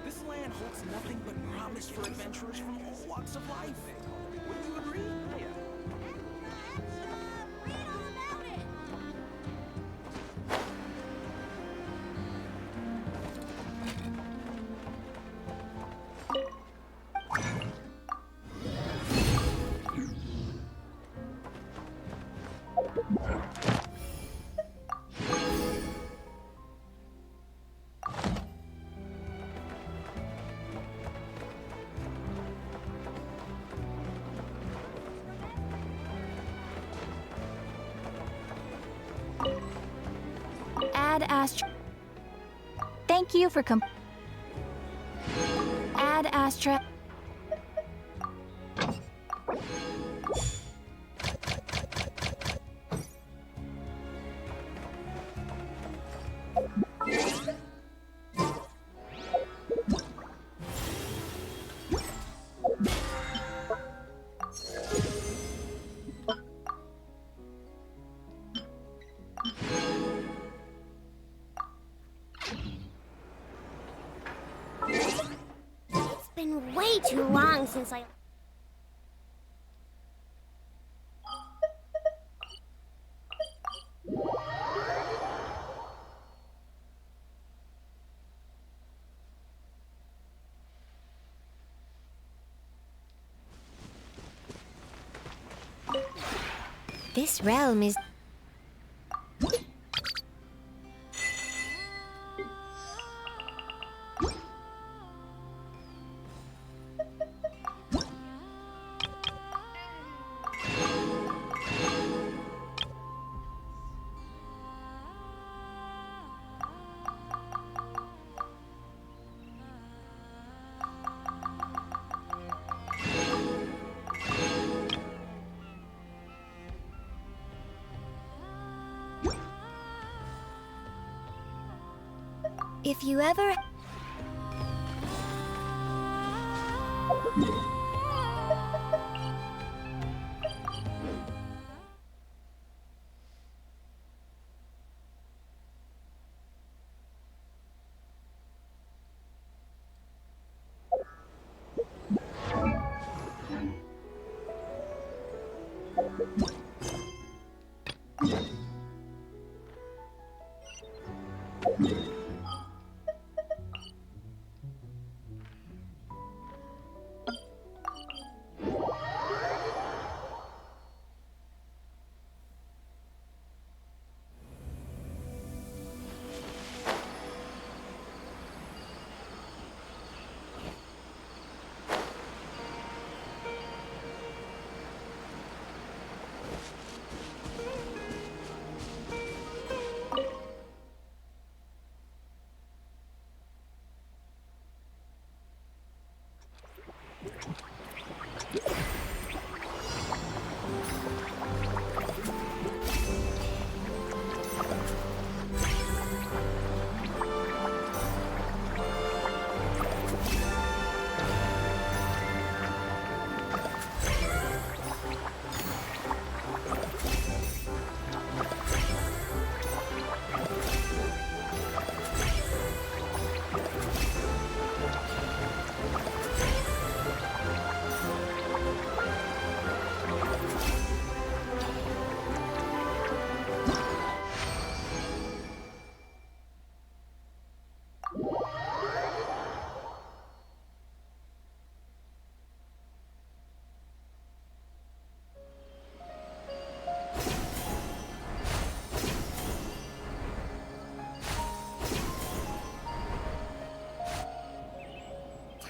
This land holds nothing but promise for adventurers from all walks of life. Wouldn't you agree? Read all about it. Add Astra. Thank you for Add Astra. It's been way too long since I... This realm is... If you ever...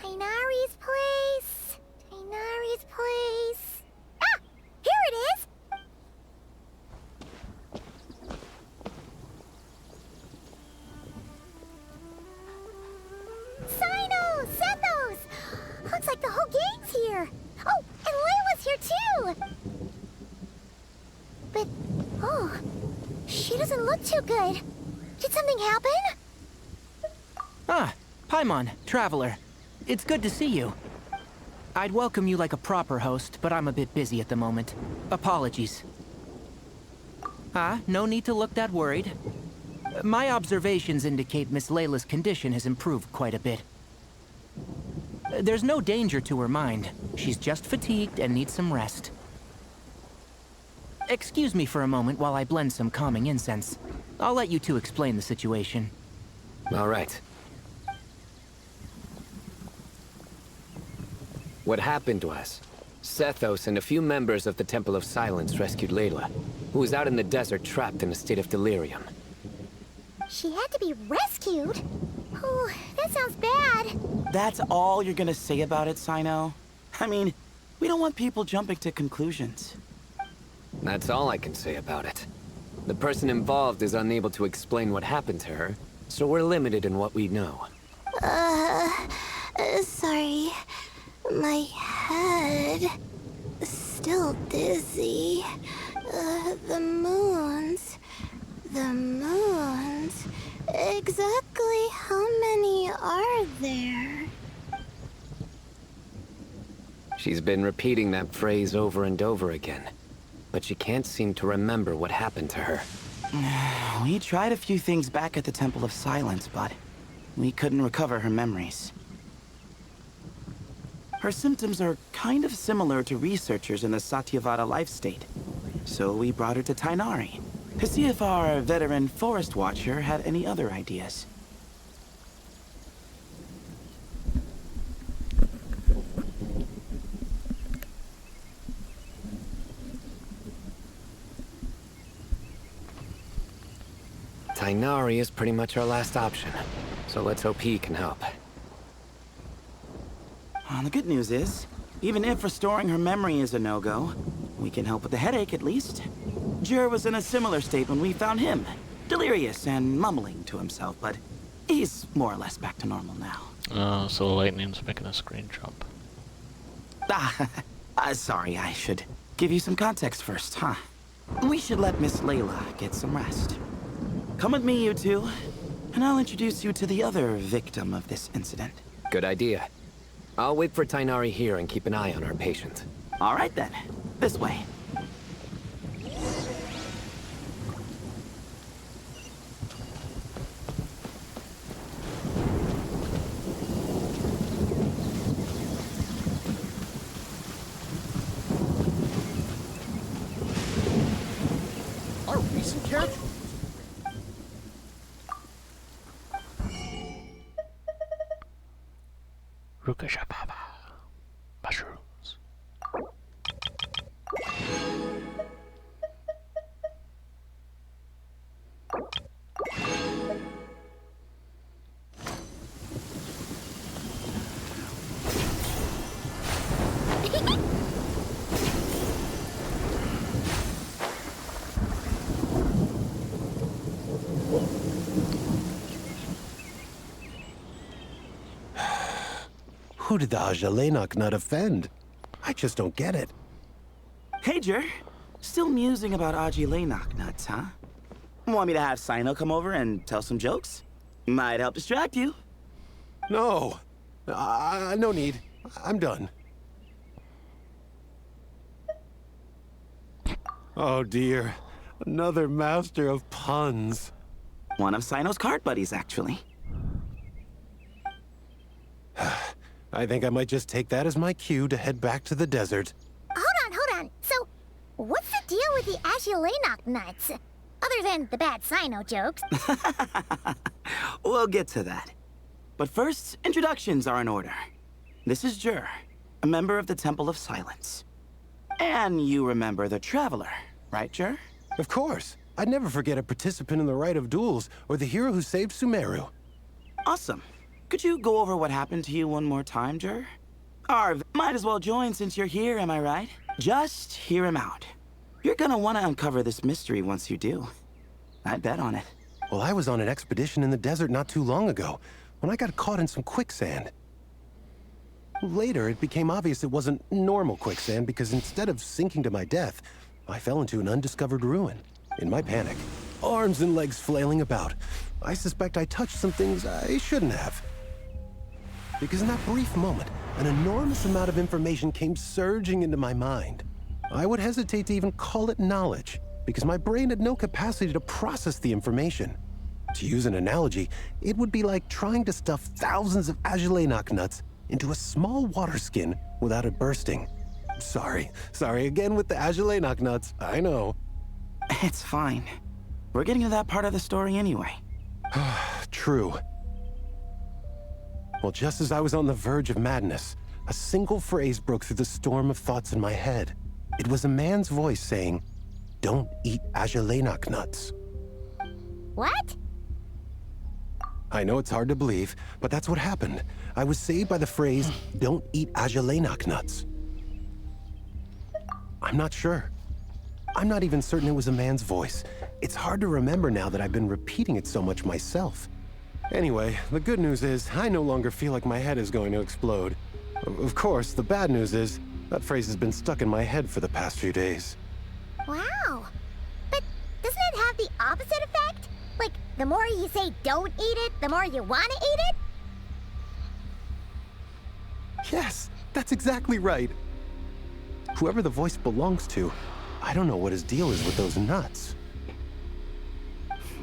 Tainari's place! Tainari's place! Ah! Here it is! Sino! Sethos! Looks like the whole gang's here! Oh, and Layla's here too! But, oh, she doesn't look too good. Did something happen? Ah, Paimon, Traveler. It's good to see you. I'd welcome you like a proper host, but I'm a bit busy at the moment. Apologies. No need to look that worried. My observations indicate Miss Layla's condition has improved quite a bit. There's no danger to her mind. She's just fatigued and needs some rest. Excuse me for a moment while I blend some calming incense. I'll let you two explain the situation. All right. What happened was, Sethos and a few members of the Temple of Silence rescued Layla, who was out in the desert trapped in a state of delirium. She had to be rescued? Oh, that sounds bad. That's all you're gonna say about it, Sino? I mean, we don't want people jumping to conclusions. That's all I can say about it. The person involved is unable to explain what happened to her, so we're limited in what we know. Sorry. My head. Still dizzy. The moons. The moons. Exactly how many are there? She's been repeating that phrase over and over again, but she can't seem to remember what happened to her. We tried a few things back at the Temple of Silence, but we couldn't recover her memories. Her symptoms are kind of similar to researchers in the Satyavada life state. So we brought her to Tainari to see if our veteran forest watcher had any other ideas. Tainari is pretty much our last option, so let's hope he can help. The good news is, even if restoring her memory is a no-go, we can help with the headache at least. Jur was in a similar state when we found him, delirious and mumbling to himself, but he's more or less back to normal now. So Lightning's making a screen jump. Sorry, I should give you some context first, huh? We should let Miss Layla get some rest. Come with me, you two, and I'll introduce you to the other victim of this incident. Good idea. I'll wait for Tainari here and keep an eye on our patient. All right then, this way. Our recent character. Rukashababa. Mushrooms. Who did the Ajalenok not offend? I just don't get it. Hey, Jur. Still musing about Aji Laynok nuts, huh? Want me to have Sino come over and tell some jokes? Might help distract you. No. No need. I'm done. Oh dear. Another master of puns. One of Sino's card buddies, actually. I think I might just take that as my cue to head back to the desert. Hold on. So, what's the deal with the Agilanok nuts? Other than the bad Sino jokes. We'll get to that. But first, introductions are in order. This is Jur, a member of the Temple of Silence. And you remember the Traveler, right, Jur? Of course. I'd never forget a participant in the Rite of Duels or the hero who saved Sumeru. Awesome. Could you go over what happened to you one more time, Jur? Arv, might as well join since you're here, am I right? Just hear him out. You're gonna want to uncover this mystery once you do. I bet on it. Well, I was on an expedition in the desert not too long ago, when I got caught in some quicksand. Later, it became obvious it wasn't normal quicksand because instead of sinking to my death, I fell into an undiscovered ruin. In my panic, arms and legs flailing about, I suspect I touched some things I shouldn't have. Because in that brief moment, an enormous amount of information came surging into my mind. I would hesitate to even call it knowledge, because my brain had no capacity to process the information. To use an analogy, it would be like trying to stuff thousands of Agelenok nuts into a small water skin without it bursting. Sorry again with the Agelenok nuts, I know. It's fine. We're getting to that part of the story anyway. True. Well, just as I was on the verge of madness, a single phrase broke through the storm of thoughts in my head. It was a man's voice saying, "Don't eat Agelenok nuts." What? I know it's hard to believe, but that's what happened. I was saved by the phrase, "Don't eat Agelenok nuts." I'm not sure. I'm not even certain it was a man's voice. It's hard to remember now that I've been repeating it so much myself. Anyway, the good news is I no longer feel like my head is going to explode. Of course, the bad news is that phrase has been stuck in my head for the past few days. Wow. But doesn't it have the opposite effect? Like, the more you say don't eat it, the more you want to eat it? Yes, that's exactly right. Whoever the voice belongs to, I don't know what his deal is with those nuts.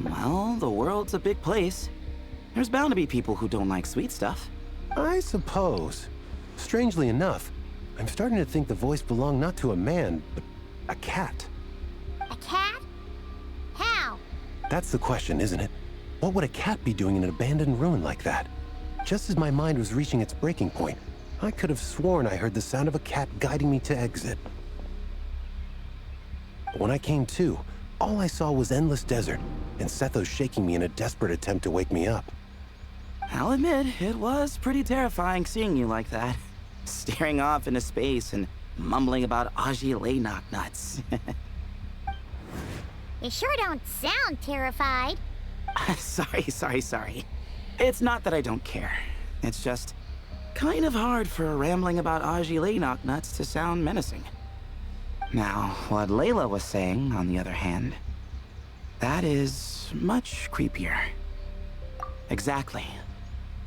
Well, the world's a big place. There's bound to be people who don't like sweet stuff. I suppose. Strangely enough, I'm starting to think the voice belonged not to a man, but a cat. A cat? How? That's the question, isn't it? What would a cat be doing in an abandoned ruin like that? Just as my mind was reaching its breaking point, I could have sworn I heard the sound of a cat guiding me to exit. But when I came to, all I saw was endless desert, and Sethos shaking me in a desperate attempt to wake me up. I'll admit, it was pretty terrifying seeing you like that. Staring off into space and mumbling about Agelenok nuts. You sure don't sound terrified. Sorry. It's not that I don't care. It's just kind of hard for rambling about Agelenok nuts to sound menacing. Now, what Layla was saying, on the other hand, that is much creepier. Exactly.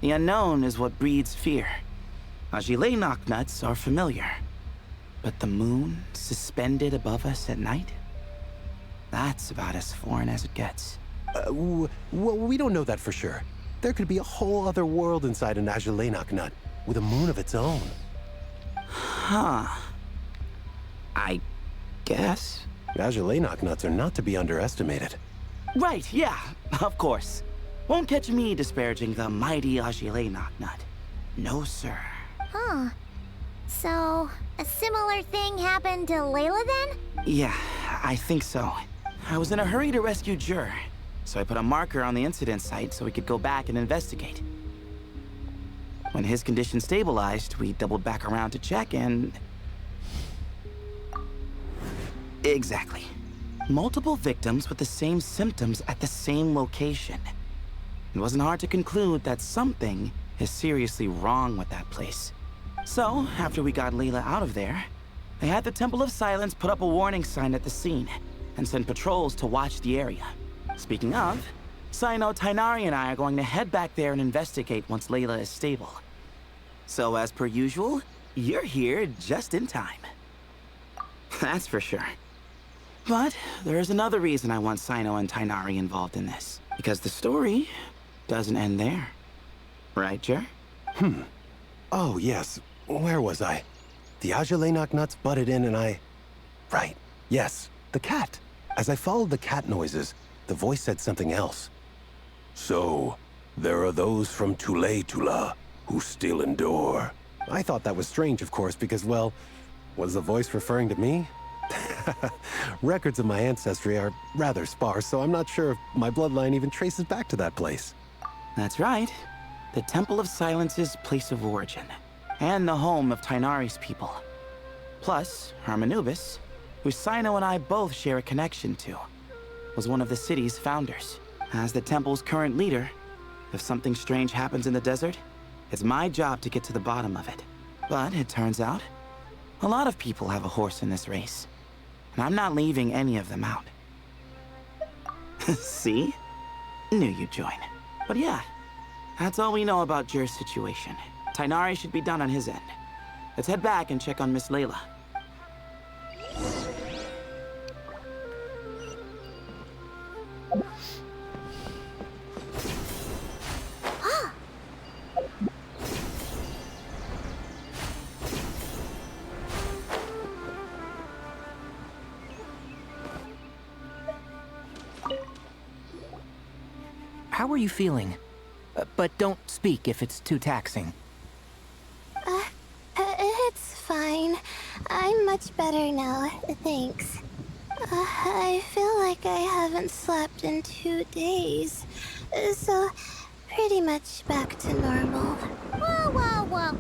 The unknown is what breeds fear. Agelenok nuts are familiar. But the moon suspended above us at night? That's about as foreign as it gets. Well, we don't know that for sure. There could be a whole other world inside an Agelenok nut, with a moon of its own. Huh. I guess. Agelenok nuts are not to be underestimated. Right, yeah, of course. Won't catch me disparaging the mighty Agelenok nut. No, sir. Huh. So, a similar thing happened to Layla then? Yeah, I think so. I was in a hurry to rescue Jur, so I put a marker on the incident site so we could go back and investigate. When his condition stabilized, we doubled back around to check and... Exactly. Multiple victims with the same symptoms at the same location. It wasn't hard to conclude that something is seriously wrong with that place. So, after we got Layla out of there, I had the Temple of Silence put up a warning sign at the scene and send patrols to watch the area. Speaking of, Sino, Tighnari, and I are going to head back there and investigate once Layla is stable. So, as per usual, you're here just in time. That's for sure. But there's another reason I want Sino and Tighnari involved in this. Because the story doesn't end there. Right, Jer? Oh, yes. Where was I? The Agelenok nuts butted in and I... Right. Yes, the cat. As I followed the cat noises, the voice said something else. So, there are those from Tula who still endure. I thought that was strange, of course, because, well, was the voice referring to me? Records of my ancestry are rather sparse, so I'm not sure if my bloodline even traces back to that place. That's right. The Temple of Silence's place of origin, and the home of Tighnari's people. Plus, Harmonubis, who Sino and I both share a connection to, was one of the city's founders. As the temple's current leader, if something strange happens in the desert, it's my job to get to the bottom of it. But it turns out, a lot of people have a horse in this race, and I'm not leaving any of them out. See? Knew you'd join. But yeah, that's all we know about Jur's situation. Tighnari should be done on his end. Let's head back and check on Miss Layla. how are you feeling? But don't speak if it's too taxing. It's fine. I'm much better now, thanks. I feel like I haven't slept in 2 days, so pretty much back to normal. Whoa, whoa, whoa.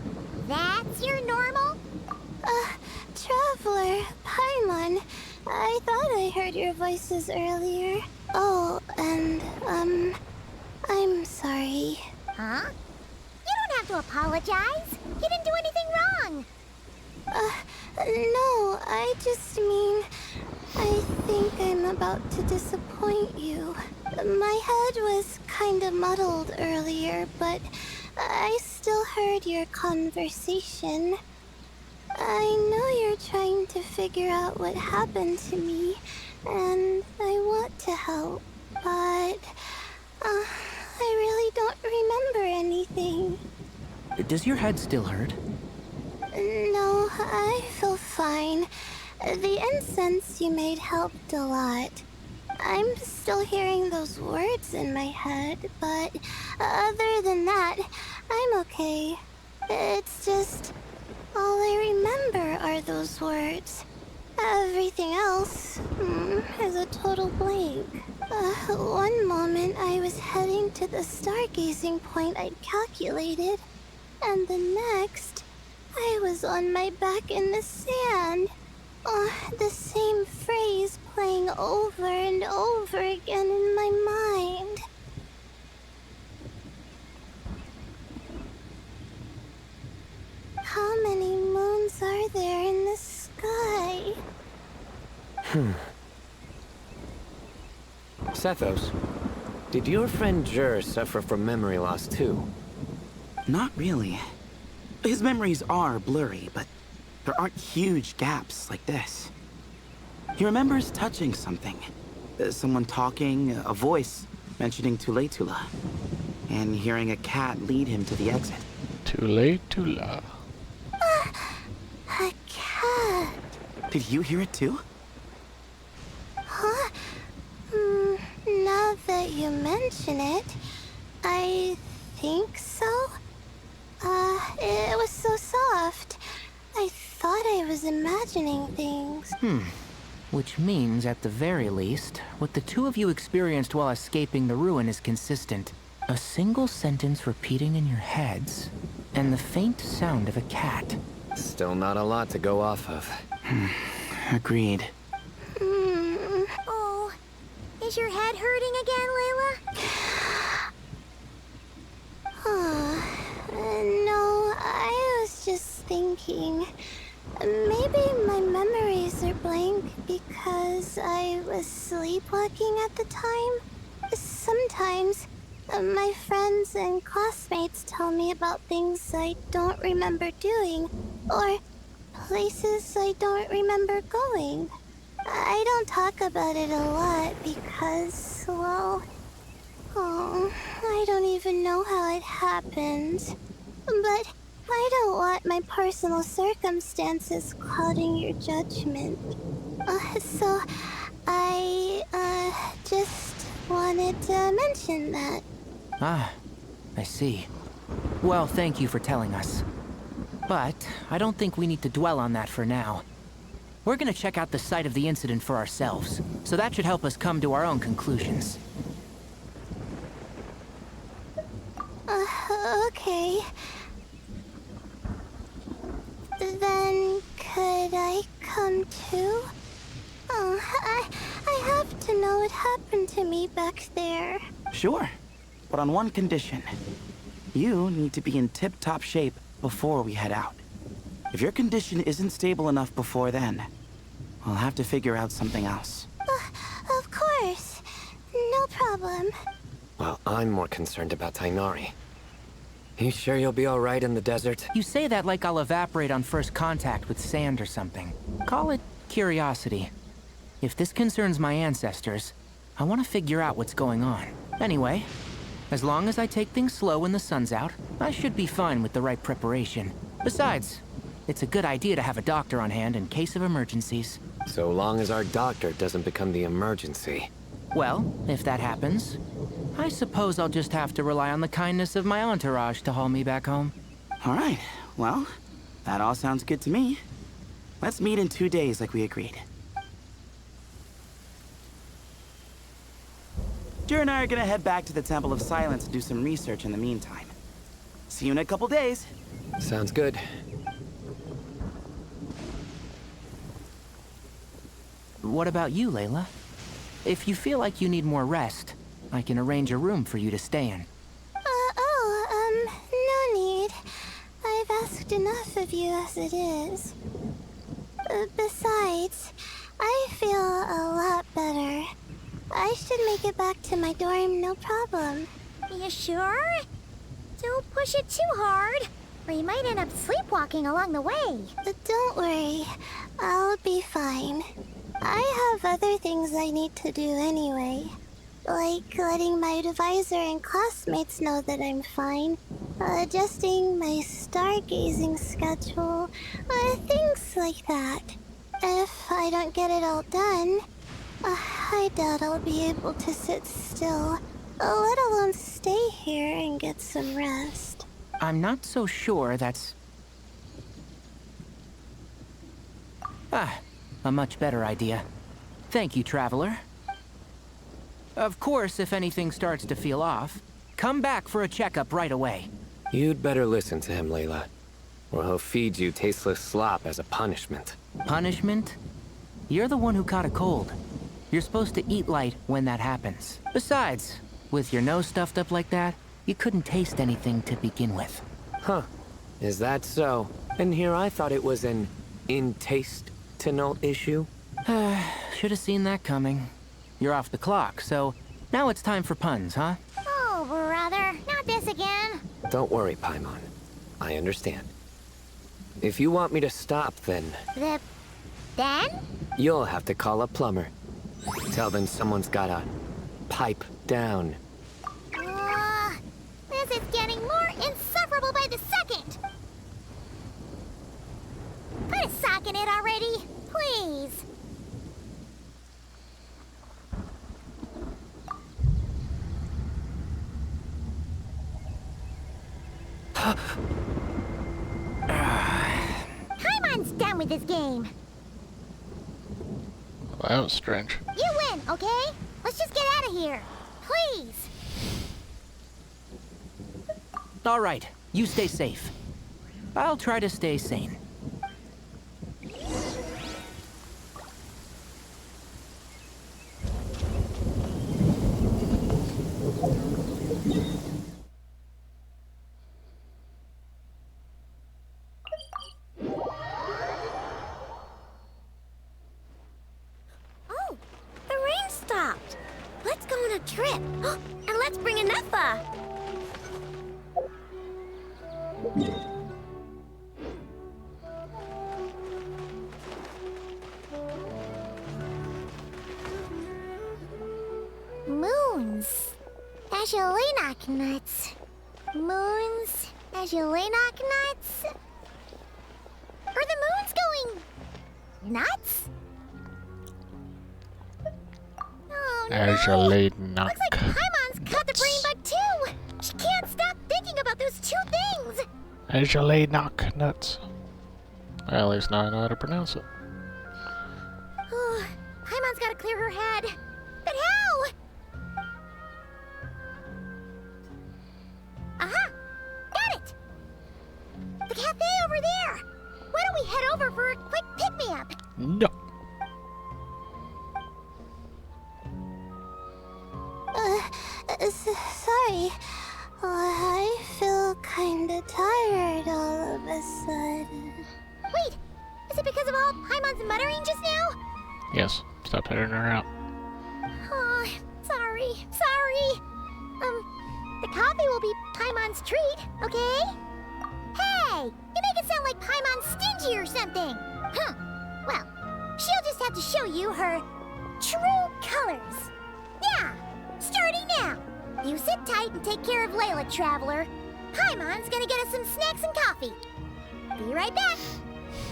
That's your normal? Traveler, Paimon, I thought I heard your voices earlier. Oh, and, I'm sorry. Huh? You don't have to apologize. You didn't do anything wrong. No, I just mean, I think I'm about to disappoint you. My head was kinda muddled earlier, but I still heard your conversation. I know you're trying to figure out what happened to me, and I want to help, but I really don't remember anything. Does your head still hurt? No, I feel fine. The incense you made helped a lot. I'm still hearing those words in my head, but other than that, I'm okay. It's just, all I remember are those words. Everything else is a total blank. One moment I was heading to the stargazing point I'd calculated, and the next, I was on my back in the sand. The same phrase playing over and over again in my mind. How many moons are there in the sky? Sethos, did your friend Jur suffer from memory loss too? Not really. His memories are blurry, but there aren't huge gaps like this. He remembers touching something. Someone talking, a voice mentioning Tuletula, and hearing a cat lead him to the exit. Tuletula. A cat. Did you hear it too? Huh? Now that you mention it, I think so. It was so soft. I thought I was imagining things. Which means, at the very least, what the two of you experienced while escaping the ruin is consistent. A single sentence repeating in your heads, and the faint sound of a cat. Still not a lot to go off of. Agreed. Oh, is your head hurting again, Layla? No, I was just thinking. Maybe my memories are blank because I was sleepwalking at the time. Sometimes, my friends and classmates tell me about things I don't remember doing, or places I don't remember going. I don't talk about it a lot because, well, I don't even know how it happened. But I don't want my personal circumstances clouding your judgment. So I, just wanted to mention that. Ah, I see. Well, thank you for telling us. But I don't think we need to dwell on that for now. We're gonna check out the site of the incident for ourselves, so that should help us come to our own conclusions. Okay. Then could I come too? I have to know what happened to me back there. Sure, but on one condition. You need to be in tip-top shape before we head out. If your condition isn't stable enough before then, we'll have to figure out something else. Of course. No problem. Well, I'm more concerned about Tainari. You sure you'll be alright in the desert? You say that like I'll evaporate on first contact with sand or something. Call it curiosity. If this concerns my ancestors, I want to figure out what's going on. Anyway, as long as I take things slow when the sun's out, I should be fine with the right preparation. Besides, it's a good idea to have a doctor on hand in case of emergencies. So long as our doctor doesn't become the emergency. Well, if that happens, I suppose I'll just have to rely on the kindness of my entourage to haul me back home. All right, well, that all sounds good to me. Let's meet in 2 days like we agreed. Jer and I are gonna head back to the Temple of Silence and do some research in the meantime. See you in a couple days. Sounds good. What about you, Layla? If you feel like you need more rest, I can arrange a room for you to stay in. No need. I've asked enough of you as it is. Besides, I feel a lot better. I should make it back to my dorm, no problem. You sure? Don't push it too hard, or you might end up sleepwalking along the way. Don't worry. I'll be fine. I have other things I need to do anyway. Like letting my advisor and classmates know that I'm fine. Adjusting my stargazing schedule. Things like that. If I don't get it all done, I doubt I'll be able to sit still, let alone stay here and get some rest. I'm not so sure that's... a much better idea. Thank you, Traveler. Of course, if anything starts to feel off, come back for a checkup right away. You'd better listen to him, Layla, or he'll feed you tasteless slop as a punishment. Punishment? You're the one who caught a cold. You're supposed to eat light when that happens. Besides, with your nose stuffed up like that, you couldn't taste anything to begin with. Huh. Is that so? And here I thought it was an in-taste-to-note issue. Should have seen that coming. You're off the clock, so now it's time for puns, huh? Oh, brother, not this again. Don't worry, Paimon. I understand. If you want me to stop, then Then? you'll have to call a plumber. Tell them someone's gotta pipe down. This is getting more insufferable by the second. Put a sock in it already, please. Paimon's done with this game. Well, that was strange. You win, okay? Let's just get out of here. Please. All right, you stay safe. I'll try to stay sane. Oh, the rain stopped. Let's go on a trip. And let's bring Anepha. Moons. Azulenak nuts. Moons. Azulenak nuts. Are the moons going nuts? Oh no. Azulenak. Looks like Paimon's caught the brain bug too. She can't stop thinking about those two things. Azulenak nuts. Well, at least now I know how to pronounce it. Oh, Paimon's gotta clear her head. But how? Aha! Got it! The cafe over there! Why don't we head over for a quick pick-me-up? No. Sorry. I feel kinda tired all of a sudden. Wait, is it because of all Paimon's muttering just now? Yes. Stop heading her out. Oh, sorry. The coffee will be Paimon's treat, okay? Hey, you make it sound like Paimon's stingy or something. Huh. Well, she'll just have to show you her true colors. Yeah, starting now. You sit tight and take care of Layla, Traveler. Paimon's gonna get us some snacks and coffee. Be right back.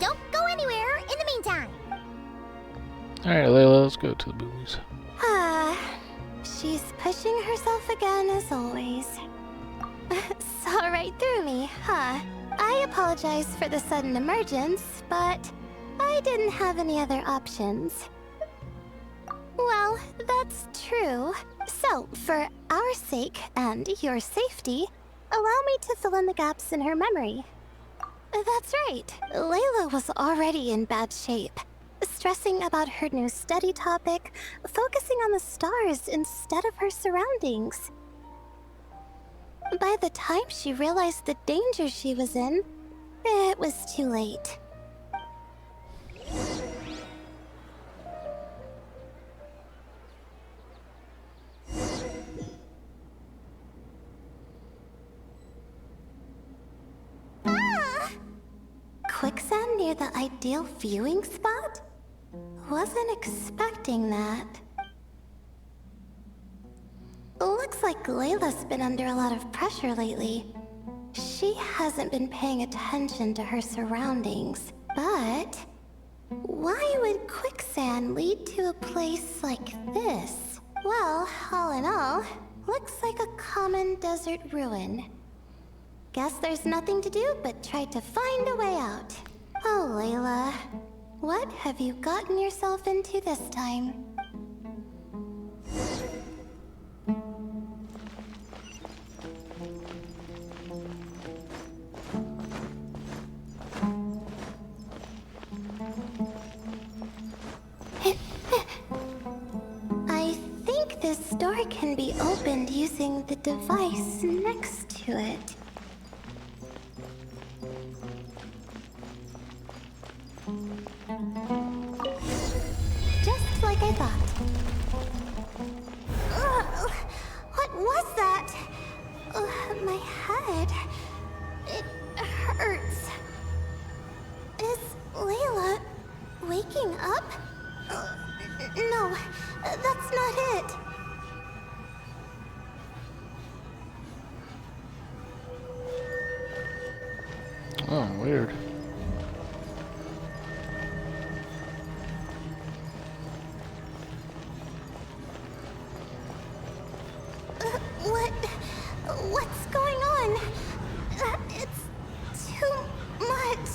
Don't go anywhere in the meantime. Alright, Layla, let's go to the boobies. she's pushing herself again as always. Saw right through me, huh? I apologize for the sudden emergence, but I didn't have any other options. Well, that's true. So, for our sake and your safety, allow me to fill in the gaps in her memory. That's right. Layla was already in bad shape, stressing about her new study topic, focusing on the stars instead of her surroundings. By the time she realized the danger she was in, it was too late. Quicksand near the ideal viewing spot? Wasn't expecting that. Looks like Layla's been under a lot of pressure lately. She hasn't been paying attention to her surroundings. But why would quicksand lead to a place like this? Well, all in all, looks like a common desert ruin. Guess there's nothing to do but try to find a way out. Oh, Layla, what have you gotten yourself into this time? I think this door can be opened using the device next to it. Just like I thought. Ugh, what was that? My head. It hurts. Is Layla waking up? No, that's not it. Oh, weird. What's going on? It's too much.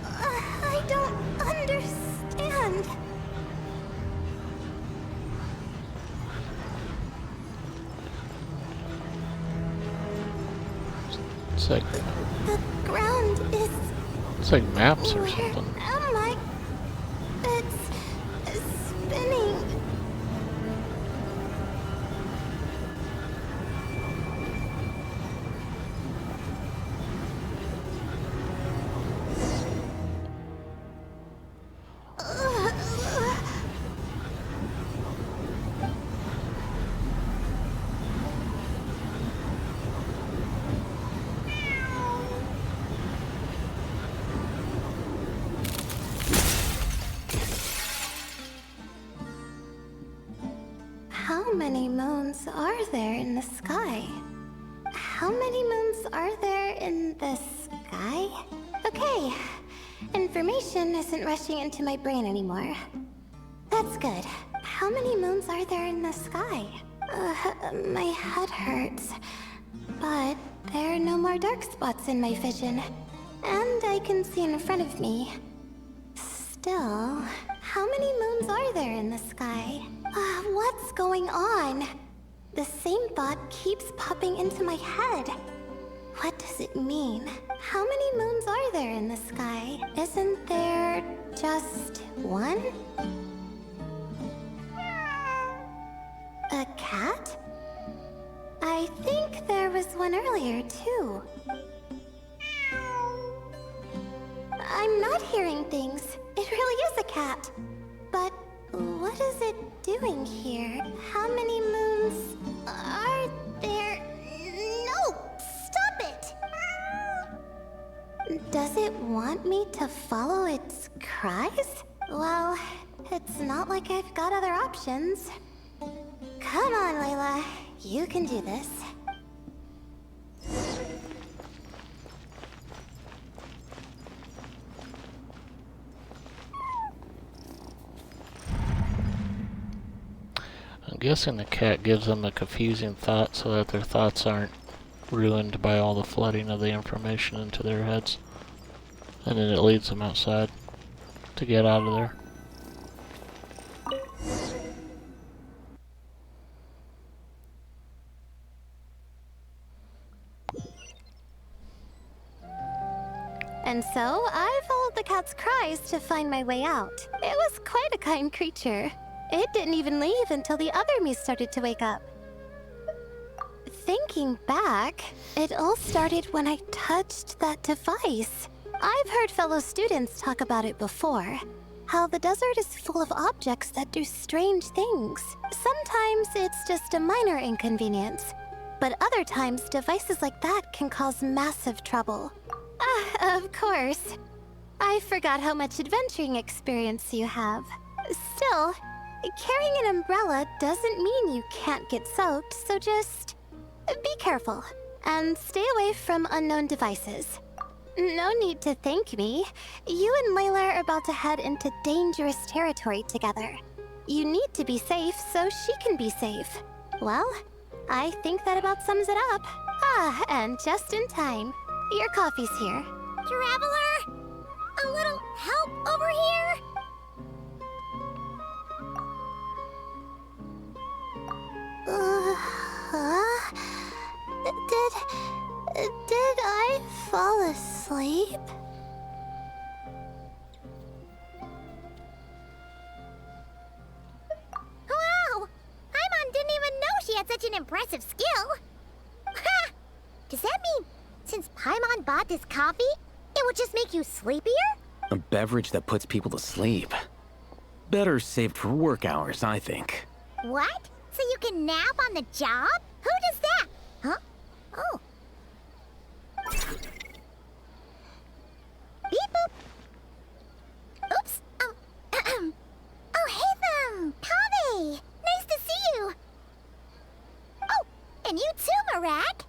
I don't understand. It's like, The ground is... it's like maps or Where something. am I? It's spinning. How many moons are there in the sky? How many moons are there in the sky? Okay, information isn't rushing into my brain anymore. That's good. How many moons are there in the sky? My head hurts. But there are no more dark spots in my vision. And I can see in front of me. Still, how many moons are there in the sky? What's going on? The same thought keeps popping into my head. What does it mean? How many moons are there in the sky? Isn't there just one? A cat? I think there was one earlier, too. I'm not hearing things. It really is a cat. But what is it doing here? How many moons are there? No! Stop it! Does it want me to follow its cries? Well, it's not like I've got other options. Come on, Layla. You can do this. I'm guessing the cat gives them a confusing thought so that their thoughts aren't ruined by all the flooding of the information into their heads. And then it leads them outside to get out of there. And so, I followed the cat's cries to find my way out. It was quite a kind creature. It didn't even leave until the other me started to wake up. Thinking back, it all started when I touched that device. I've heard fellow students talk about it before. How the desert is full of objects that do strange things. Sometimes it's just a minor inconvenience, but other times devices like that can cause massive trouble. Of course. I forgot how much adventuring experience you have. Still, carrying an umbrella doesn't mean you can't get soaked, so just be careful and stay away from unknown devices. No need to thank me. You and Layla are about to head into dangerous territory together. You need to be safe so she can be safe. Well, I think that about sums it up. And just in time. Your coffee's here. Traveler! A little help over here? Did I fall asleep? Wow! Paimon didn't even know she had such an impressive skill. Ha! Does that mean since Paimon bought this coffee, it would just make you sleepier? A beverage that puts people to sleep. Better saved for work hours, I think. What? So you can nap on the job? Who does that? Huh? Oh. Beep boop. Oops. Oh, oh, hey them! Kave! Nice to see you! Oh, and you too, Marak!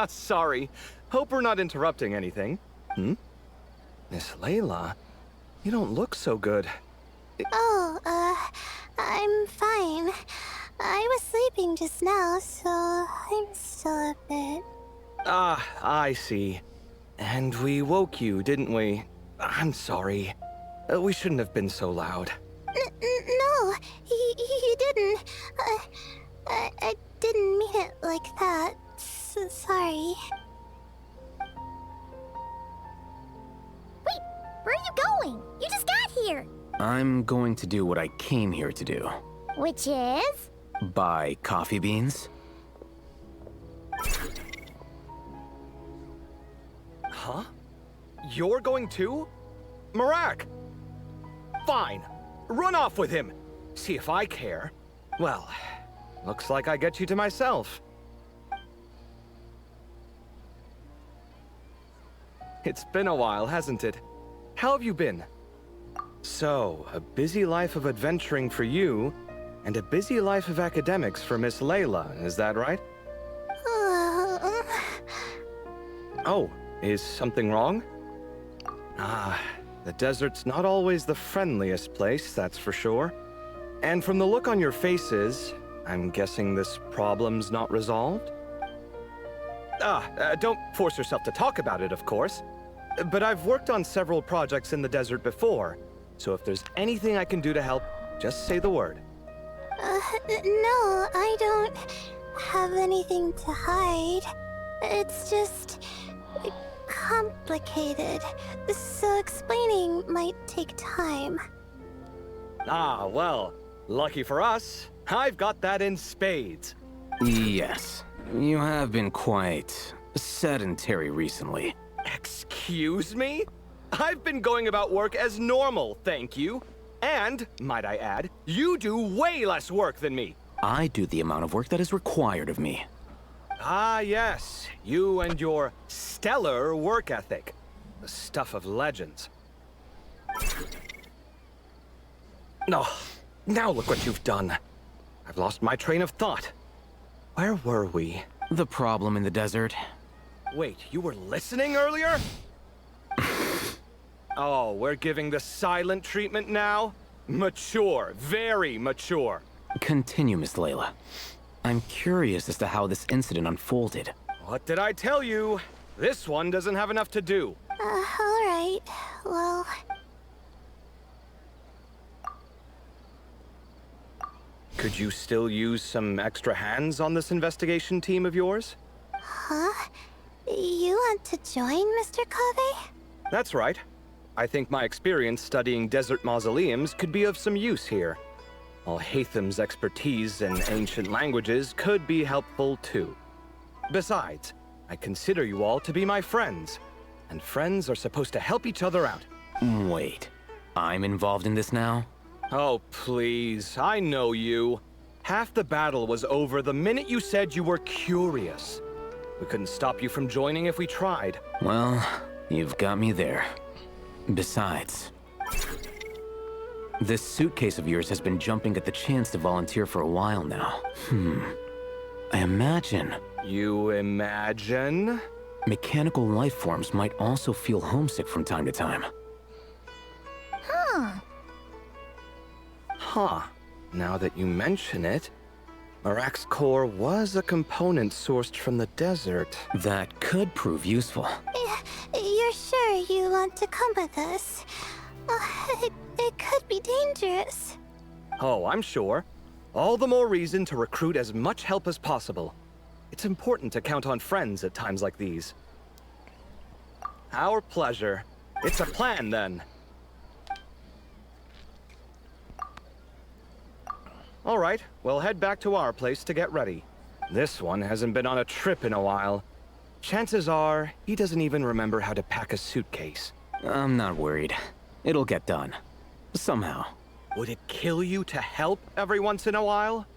Sorry. Hope we're not interrupting anything. Miss Layla, you don't look so good. Oh, I'm fine. I was sleeping just now, so I'm still a bit... Ah, I see. And we woke you, didn't we? I'm sorry. We shouldn't have been so loud. No, you didn't. I didn't mean it like that. Sorry. Wait, where are you going? You just got here. I'm going to do what I came here to do. Which is? Buy coffee beans. Huh? You're going too? Marak! Fine. Run off with him. See if I care. Well, looks like I get you to myself. It's been a while, hasn't it? How have you been? So, a busy life of adventuring for you, and a busy life of academics for Miss Layla, is that right? Oh, is something wrong? Ah, the desert's not always the friendliest place, that's for sure. And from the look on your faces, I'm guessing this problem's not resolved? Don't force yourself to talk about it, of course. But I've worked on several projects in the desert before, so if there's anything I can do to help, just say the word. No, I don't have anything to hide. It's just complicated, so explaining might take time. Ah, well, lucky for us, I've got that in spades. Yes, you have been quite sedentary recently. Excuse me? I've been going about work as normal, thank you. And, might I add, you do way less work than me. I do the amount of work that is required of me. Ah, yes. You and your stellar work ethic. The stuff of legends. Oh, now look what you've done. I've lost my train of thought. Where were we? The problem in the desert. Wait, you were listening earlier? Oh, we're giving the silent treatment now? Mature, very mature. Continue, Miss Layla. I'm curious as to how this incident unfolded. What did I tell you? This one doesn't have enough to do. Alright. Well... Could you still use some extra hands on this investigation team of yours? Huh? You want to join, Mr. Cave? That's right. I think my experience studying desert mausoleums could be of some use here. Al-Haytham's expertise in ancient languages could be helpful too. Besides, I consider you all to be my friends, and friends are supposed to help each other out. Wait, I'm involved in this now? Oh, please, I know you. Half the battle was over the minute you said you were curious. We couldn't stop you from joining if we tried. Well, you've got me there. Besides, this suitcase of yours has been jumping at the chance to volunteer for a while now. I imagine... You imagine? Mechanical life forms might also feel homesick from time to time. Huh. Now that you mention it, Marak's core was a component sourced from the desert. That could prove useful. You're sure you want to come with us? It could be dangerous. Oh, I'm sure. All the more reason to recruit as much help as possible. It's important to count on friends at times like these. Our pleasure. It's a plan, then. All right, we'll head back to our place to get ready. This one hasn't been on a trip in a while. Chances are, he doesn't even remember how to pack a suitcase. I'm not worried. It'll get done. Somehow. Would it kill you to help every once in a while?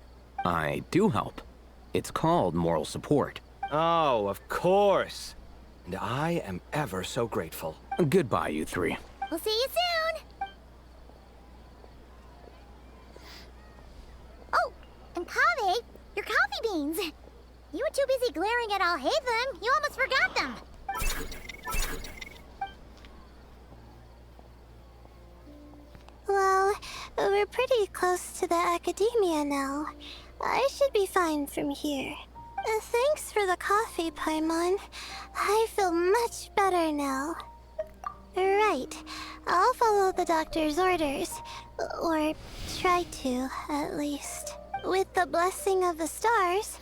I do help. It's called moral support. Oh, of course. And I am ever so grateful. Goodbye, you three. We'll see you soon! Oh, and Kaveh, your coffee beans! You were too busy glaring at Al-Haytham, you almost forgot them! Well, we're pretty close to the academia now. I should be fine from here. Thanks for the coffee, Paimon. I feel much better now. Right. I'll follow the doctor's orders. Or try to, at least. With the blessing of the stars,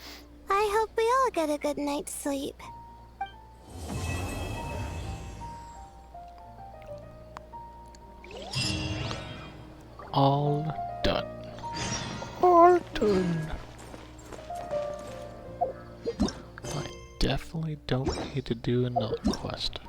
I hope we all get a good night's sleep. All done. All done. I definitely don't need to do another quest.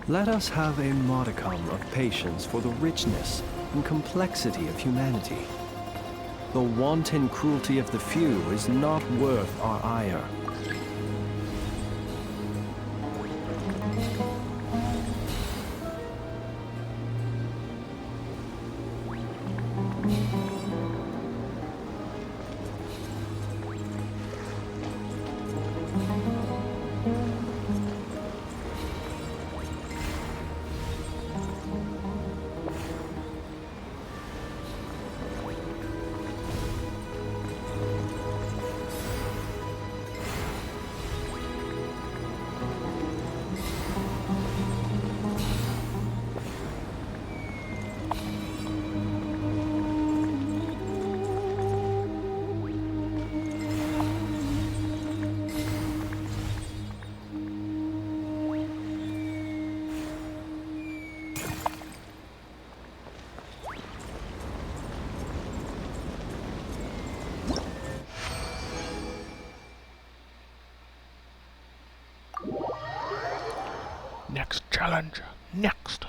Let us have a modicum of patience for the richness and complexity of humanity. The wanton cruelty of the few is not worth our ire. challenge next.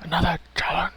Another challenge.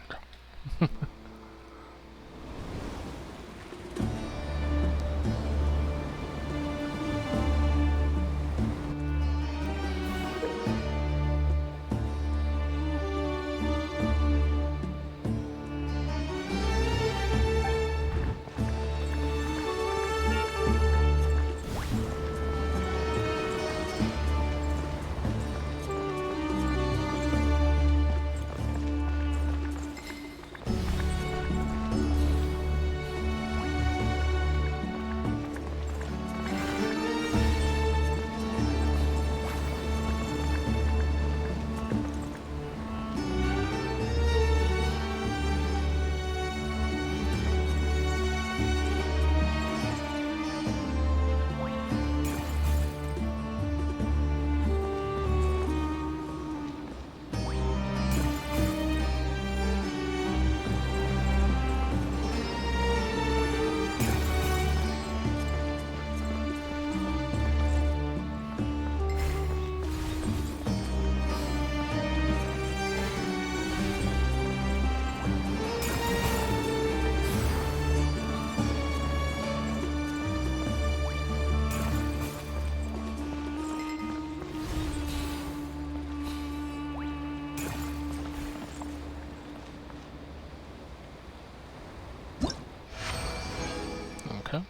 Okay.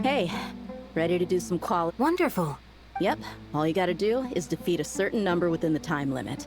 Hey, ready to do some quality? Wonderful. Yep, all you gotta do is defeat a certain number within the time limit.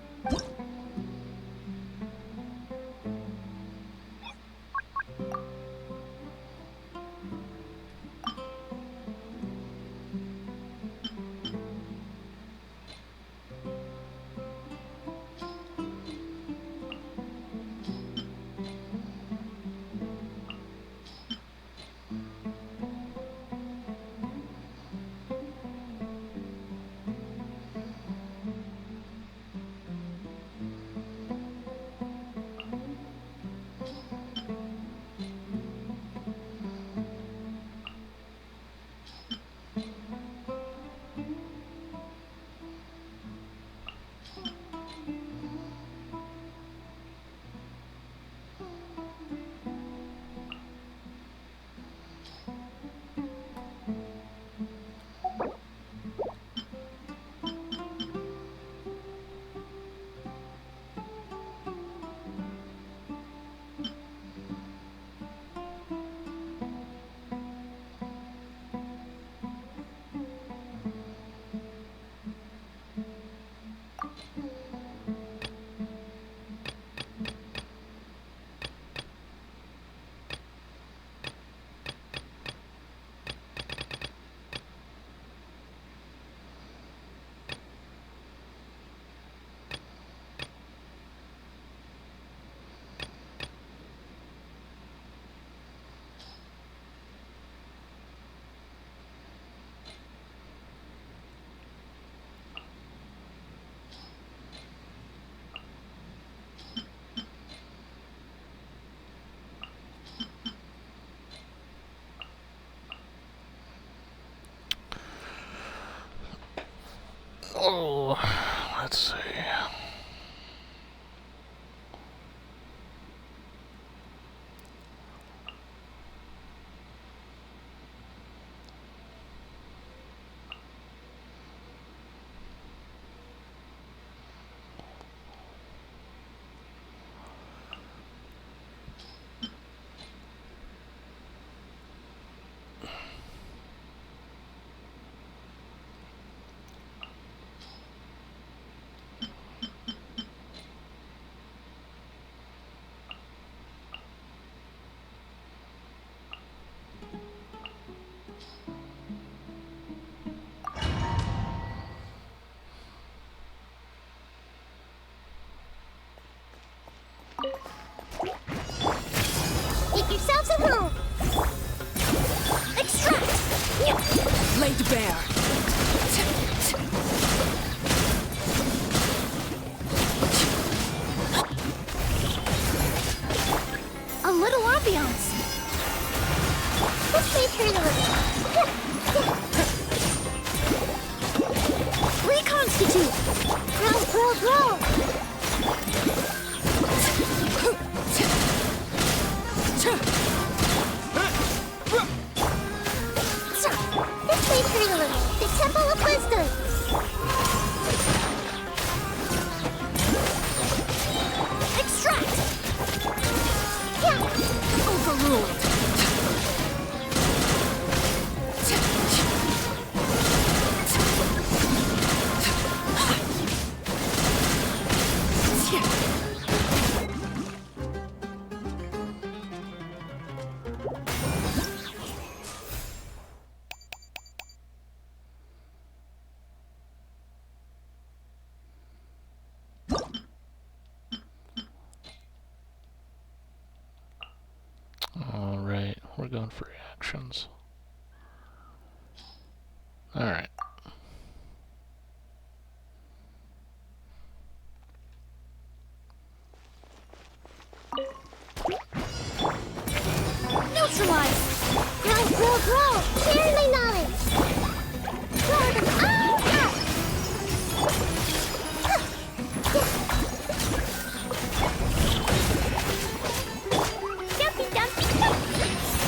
bear. A little ambiance. Let's make her a little. Reconstitute. Grow. Let's make her a little. The Temple of Wisdom. Extract. Yeah. Overruled. Alright, we're going for reactions. Alright. Neutralize. Grow. Share my knowledge.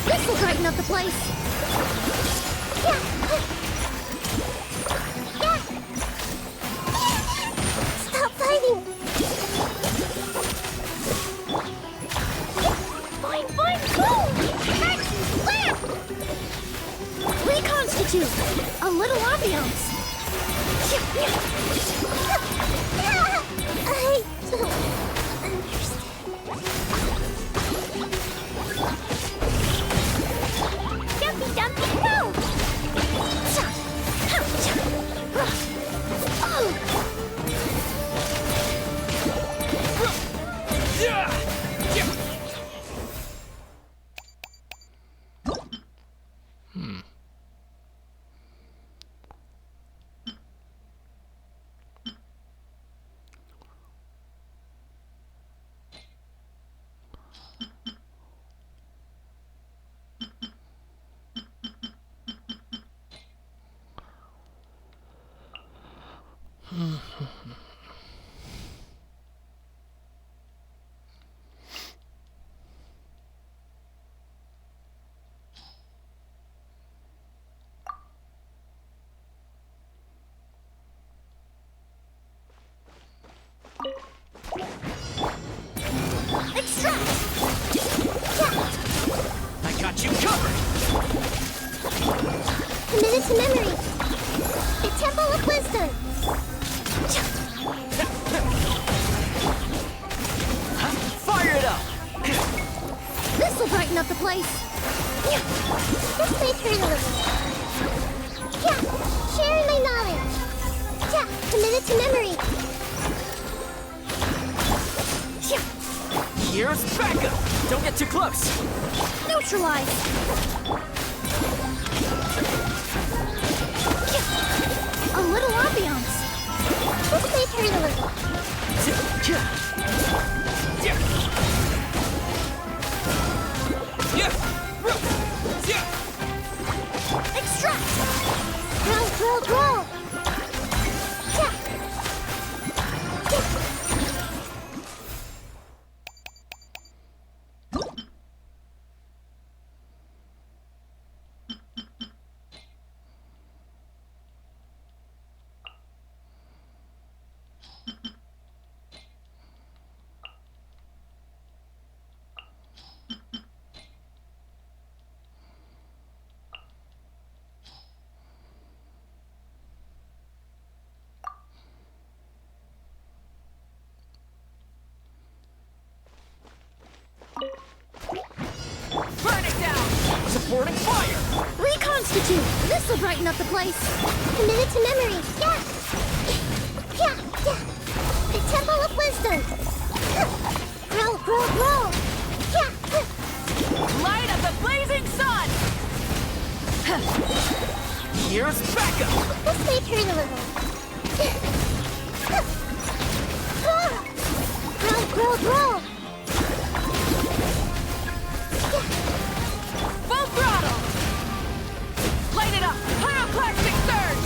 This will brighten up the place. Stop fighting. Reconstitute. A little ambiance. I don't understand. Dumpy, no! I got you covered. Committed to memory. The Temple of Wisdom. Fire it up. This will brighten up the place. Let's make her a little. Sharing my knowledge. Committed to memory. Here's backup. Don't get too close. Neutralize. A little ambiance. Let's make her a little. Extract. Grow. Burn it down. Supporting fire. Reconstitute. This will brighten up the place. Committed to memory. Yeah. The Temple of Wisdom. Grow. Light of the blazing sun. Here's backup! Let's make her a little. Grow. Full throttle! Light it up! Pyroclastic surge!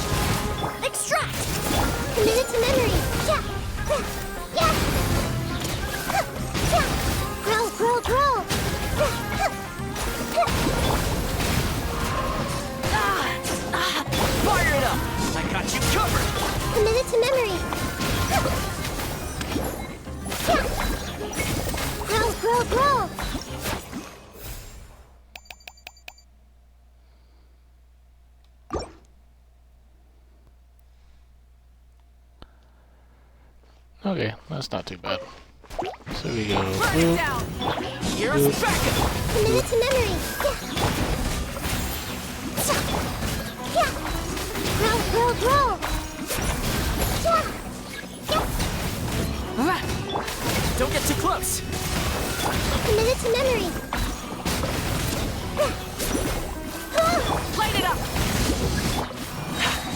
Extract! Committed to memory. Yeah. Grow. Fire it up! I got you covered! Committed to memory. Grow. Okay, that's not too bad. So we go. Burn it down! Here's backup! Committed to memory. Yeah. Grow. Don't get too close! Committed to memory. Light it up!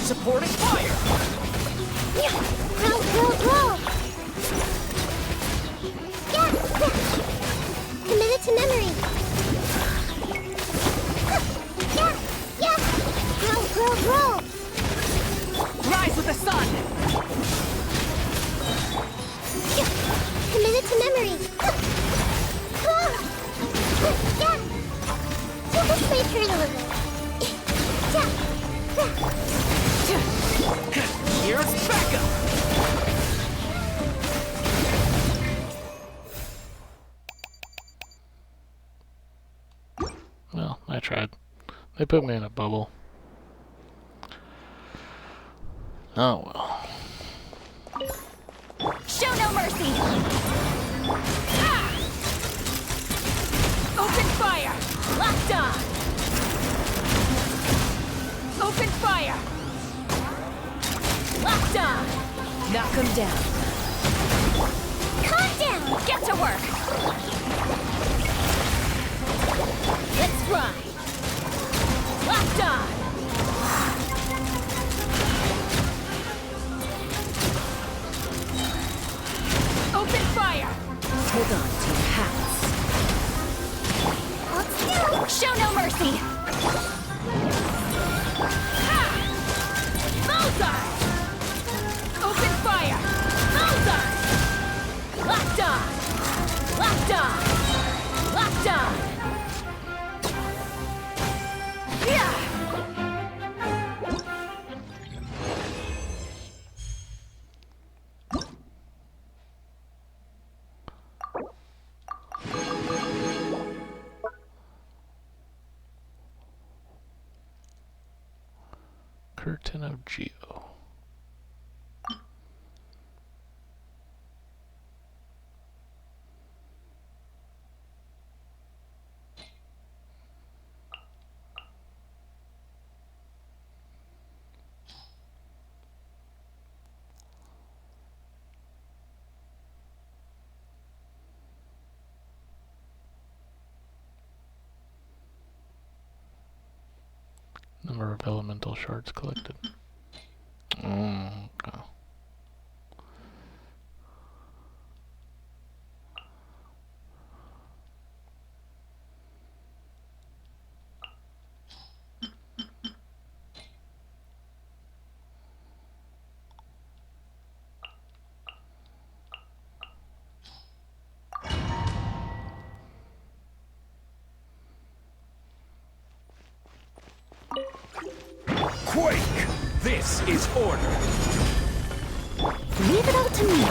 Supporting fire! Grow. Yeah. Committed to memory. Yeah. Grow. Rise with the sun! Committed to memory. Yeah. Let's make her a little. Here's backup! Well, I tried. They put me in a bubble. Oh well. Show no mercy! Ah! Open fire! Locked on! Open fire! Locked on! Knock him down! Calm down! Get to work! Let's ride! Locked on! Open fire! Hold on to your hats. Show no mercy! Ha! Bullseye! Open fire! Bullseye! Locked on! Locked on! Locked on! Yeah! Curtain of Geo. Number of elemental shards collected. Okay. Quake! This is order! Leave it all to me.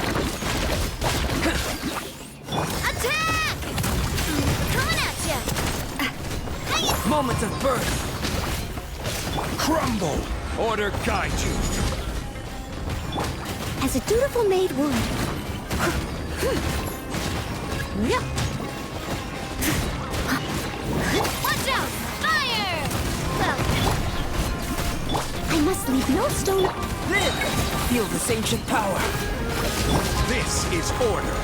Attack! Coming at ya! Moment of birth! Crumble! Order guide you! As a dutiful maid would. Watch out! Fire! Well, I must leave no stone. Live! Feel this ancient power! This is order!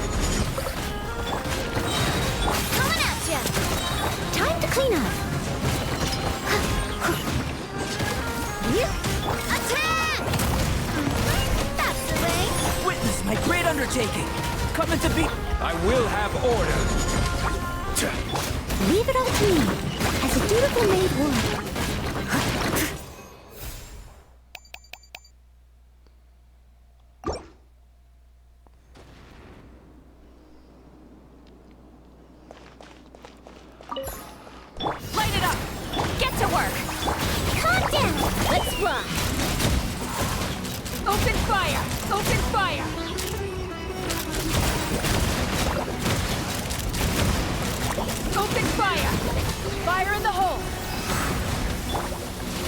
Coming at ya! Time to clean up. taking. Coming to be. I will have order. Leave it all to me, as a dutiful maid would. Light it up! Get to work! Calm down! Let's rock! Open fire! Open fire! Open fire! Fire in the hole!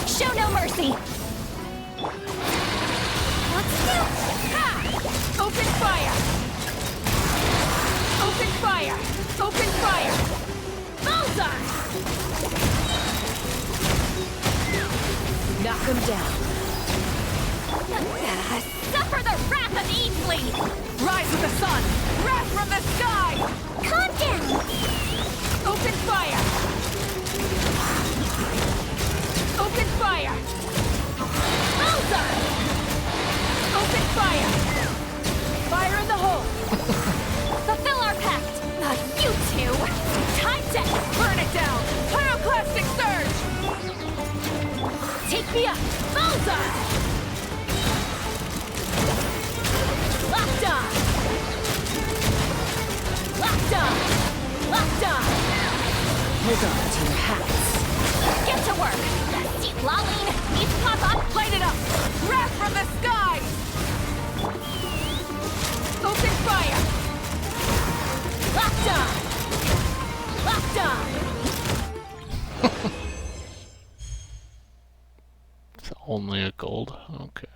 Show no mercy! Ha! Open fire! Open fire! Open fire! Bullseye! Knock him down. Suffer the wrath of Easley! Rise with the sun! Wrath from the sky! Calm down! Open fire! Open fire! Bullseye! Open fire! Fire in the hole! Fulfill our pact! Not you two! Time to Burn it down! Pyroclastic surge! take me up! Bullseye! Locked on! Locked on! Locked on! Hold on to your hats. Get to work! Lolene, needs to pop up! Light it up! Wrath from the sky! Open fire! Locked on! Locked on! It's only a gold. Okay.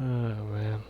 Oh man.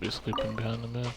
be sleeping behind the moon.